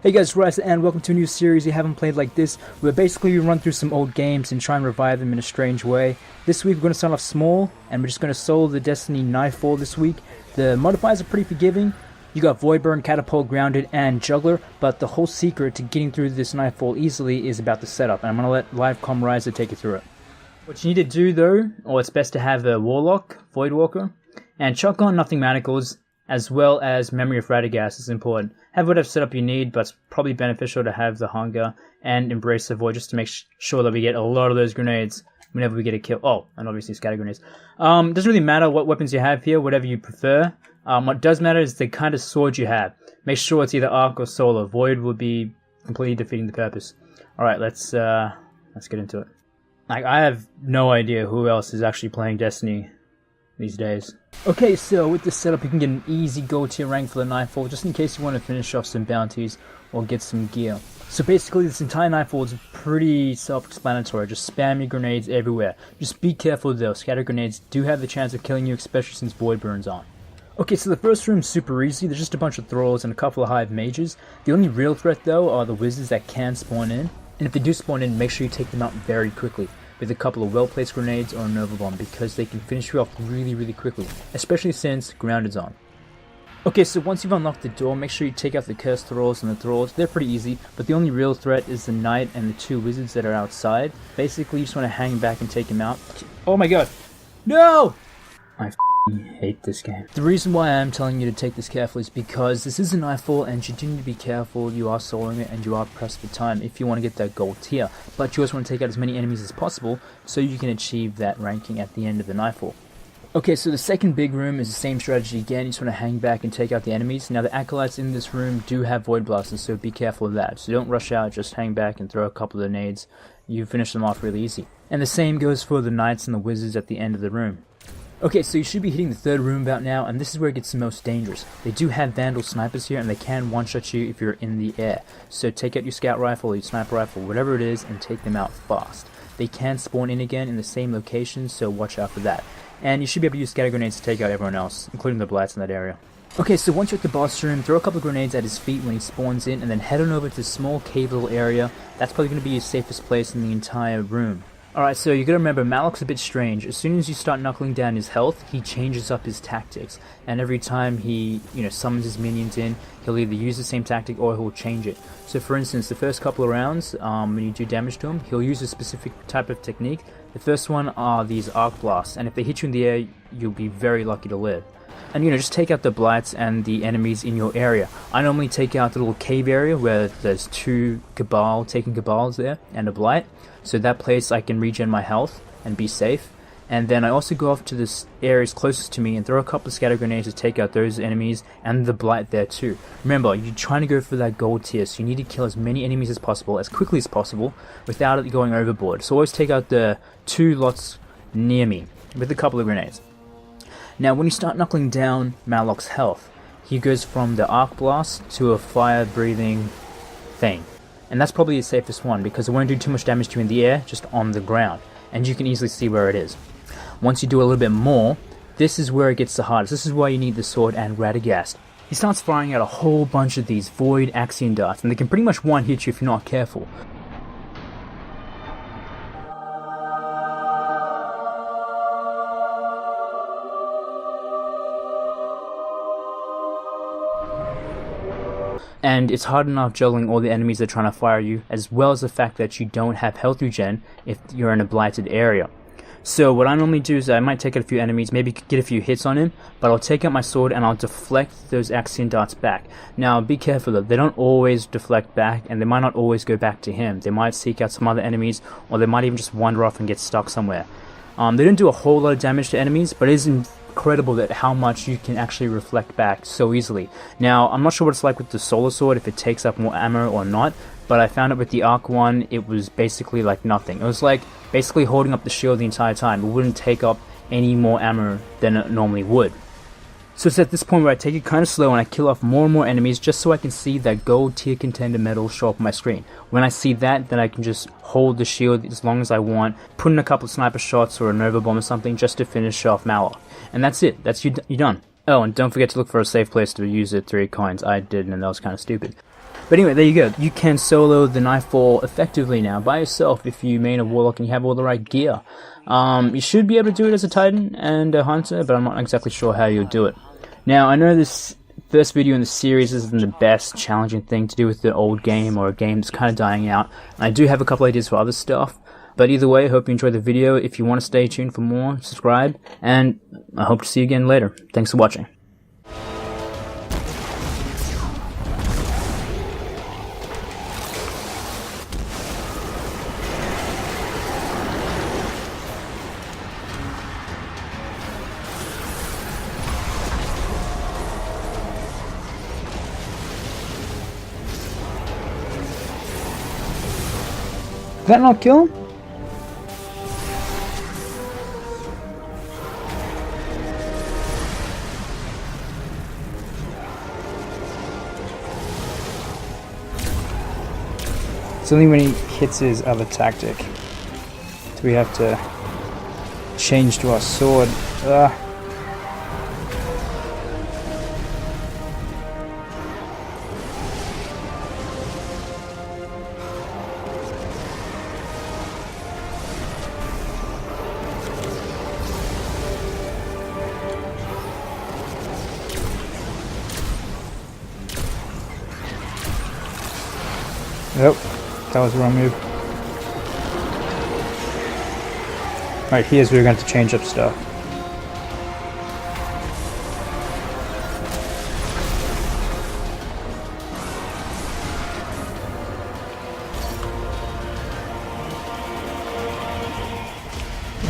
Hey guys, Russ, and welcome to a new series you haven't played like this, where basically we run through some old games and try and revive them in a strange way. This week we're going to start off small, and we're just going to solo the Destiny Nightfall this week. The modifiers are pretty forgiving. You got Void Burn, Catapult, Grounded, and Juggler, but the whole secret to getting through this Nightfall easily is about the setup, and I'm going to let Live Com Riser take you through it. What you need to do though, or it's best to have a Warlock, Void Walker, and chuck on Nothing Manacles, as well as Memory of Radagast is important. Have whatever setup you need, but it's probably beneficial to have the Hunger and Embrace the Void just to make sure that we get a lot of those grenades whenever we get a kill. Oh, and obviously scatter grenades. Doesn't really matter what weapons you have here, whatever you prefer. What does matter is the kind of sword you have. Make sure it's either Arc or Solar. Void would be completely defeating the purpose. Alright, let's get into it. Like, I have no idea who else is actually playing Destiny these days. Okay, so with this setup you can get an easy gold tier rank for the Nightfall, just in case you want to finish off some bounties or get some gear. So basically this entire Nightfall is pretty self-explanatory, just spam your grenades everywhere. Just be careful though, scatter grenades do have the chance of killing you, especially since Void Burn's on. Okay, so the first room's super easy, there's just a bunch of thralls and a couple of hive mages. The only real threat though are the wizards that can spawn in, and if they do spawn in, make sure you take them out very quickly with a couple of well-placed grenades or a Nova Bomb, because they can finish you off really quickly, especially since Grounded's on. Okay, so once you've unlocked the door, make sure you take out the Cursed Thralls and the Thralls. They're pretty easy, but the only real threat is the Knight and the two wizards that are outside. Basically, you just want to hang back and take them out. Oh my god! No! I hate this game. The reason why I'm telling you to take this carefully is because this is a Nightfall and you do need to be careful. You are soloing it and you are pressed for time if you want to get that gold tier, but you also want to take out as many enemies as possible so you can achieve that ranking at the end of the Nightfall. Okay, so the second big room is the same strategy again. You just want to hang back and take out the enemies. Now the Acolytes in this room do have Void Blasters, so be careful of that. So don't rush out, just hang back and throw a couple of nades. You finish them off really easy. And the same goes for the Knights and the Wizards at the end of the room. Okay, so you should be hitting the third room about now, and this is where it gets the most dangerous. They do have Vandal Snipers here, and they can one-shot you if you're in the air. So take out your Scout Rifle or your Sniper Rifle, whatever it is, and take them out fast. They can spawn in again in the same location, so watch out for that. And you should be able to use scatter grenades to take out everyone else, including the Blights in that area. Okay, so once you're at the boss room, throw a couple of grenades at his feet when he spawns in, and then head on over to this small cave little area. That's probably going to be your safest place in the entire room. Alright, so you gotta remember, Malok's a bit strange. As soon as you start knuckling down his health, he changes up his tactics. And every time he, summons his minions in, he'll either use the same tactic or he'll change it. So for instance, the first couple of rounds, when you do damage to him, he'll use a specific type of technique. The first one are these Arc Blasts, and if they hit you in the air, you'll be very lucky to live. And just take out the Blights and the enemies in your area. I normally take out the little cave area where there's two taking Cabals there, and a Blight. So that place I can regen my health and be safe. And then I also go off to this areas closest to me and throw a couple of scatter grenades to take out those enemies and the Blight there too. Remember, you're trying to go for that gold tier, so you need to kill as many enemies as possible, as quickly as possible, without it going overboard. So always take out the two lots near me with a couple of grenades. Now when you start knuckling down Malok's health, he goes from the Arc Blast to a fire breathing thing. And that's probably the safest one because it won't do too much damage to you in the air, just on the ground. And you can easily see where it is. Once you do a little bit more, this is where it gets the hardest. This is why you need the sword and Radagast. He starts firing out a whole bunch of these Void Axion darts, and they can pretty much one-hit you if you're not careful. And it's hard enough juggling all the enemies that are trying to fire you, as well as the fact that you don't have health regen if you're in a blighted area. So what I normally do is I might take out a few enemies, maybe get a few hits on him, but I'll take out my sword and I'll deflect those Axion darts back. Now be careful though, they don't always deflect back, and they might not always go back to him. They might seek out some other enemies, or they might even just wander off and get stuck somewhere. They don't do a whole lot of damage to enemies, but it is incredible that how much you can actually reflect back so easily. Now I'm not sure what it's like with the Solar Sword, if it takes up more ammo or not, but I found it with the Arc one, it was basically like nothing. It was like basically holding up the shield the entire time. It wouldn't take up any more ammo than it normally would. So it's at this point where I take it kind of slow and I kill off more and more enemies just so I can see that gold tier contender medal show up on my screen. When I see that, then I can just hold the shield as long as I want, put in a couple of sniper shots or a Nova Bomb or something just to finish off Malok. And that's it. You're done. Oh, and don't forget to look for a safe place to use it 3 coins. I didn't, and that was kind of stupid. But anyway, there you go. You can solo the Nightfall effectively now by yourself if you main a Warlock and you have all the right gear. You should be able to do it as a Titan and a Hunter, but I'm not exactly sure how you'll do it. Now, I know this first video in the series isn't the best challenging thing to do with the old game or a game that's kind of dying out. I do have a couple ideas for other stuff. But either way, I hope you enjoyed the video. If you want to stay tuned for more, subscribe, and I hope to see you again later. Thanks for watching. Did that not kill him? It's only when he hits his other tactic do we have to change to our sword. Nope, that was the wrong move. Alright, here's where we're going to change up stuff.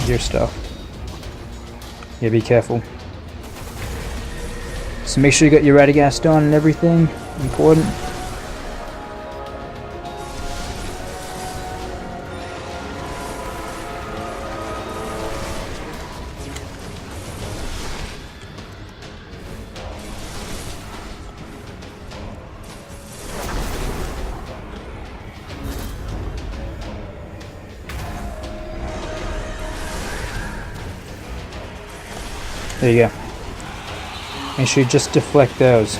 Your stuff. Yeah, be careful. So make sure you got your Radagast on and everything. Important. There you go. Make sure you just deflect those.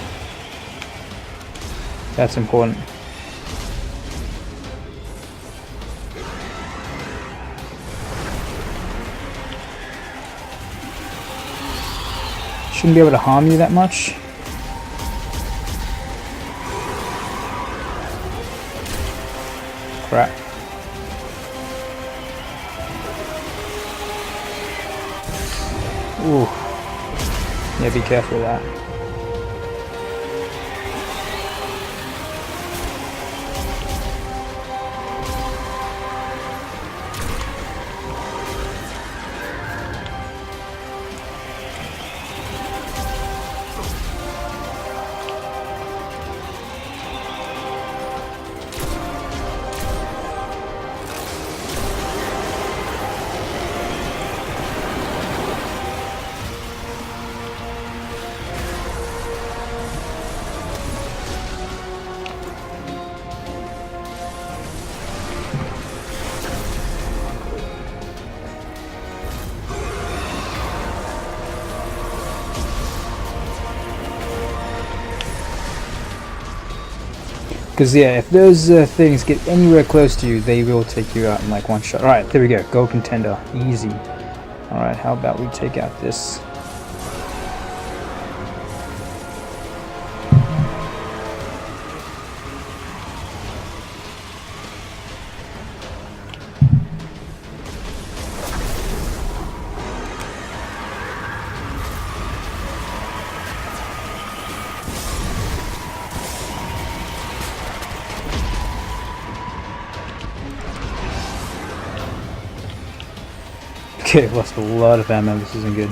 That's important. Shouldn't be able to harm you that much. Crap. Ooh. Yeah, be careful with that. Because yeah, if those things get anywhere close to you, they will take you out in like one shot. Alright, there we go. Gold contender. Easy. Alright, how about we take out this? Okay, I've lost a lot of ammo, this isn't good.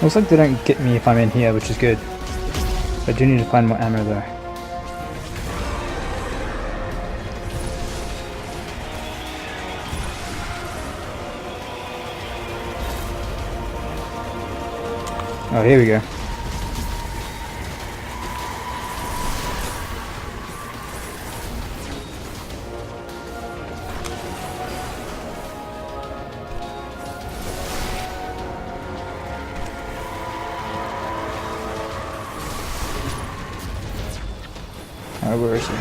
Looks like they don't get me if I'm in here, which is good. I do need to find more ammo though. Oh, here we go. Oh, where is he?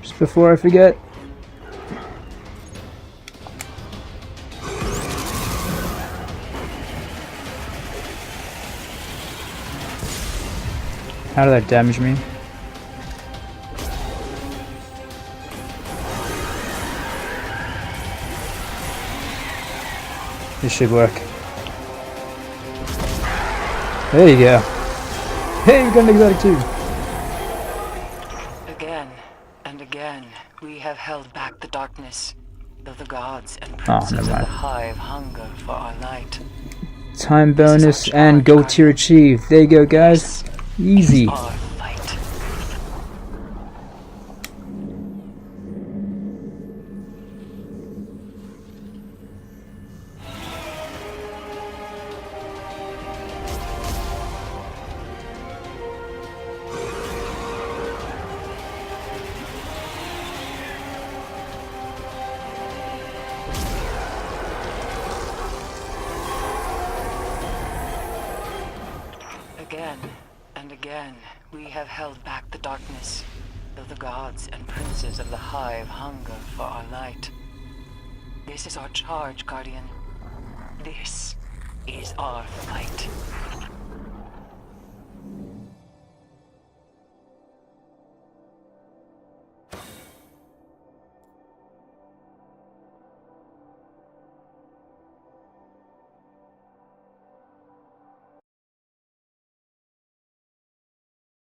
Just before I forget. How did that damage me? This should work. There you go. Hey, we got an exotic too. Again and again, we have held back the darkness, though the gods and princes of the hive hunger for our light. Time bonus and gold tier achieved. There you go, guys. Easy. Our fight. Again and again, we have held back the darkness, though the gods and princes of the hive hunger for our light. This is our charge, Guardian. This is our fight.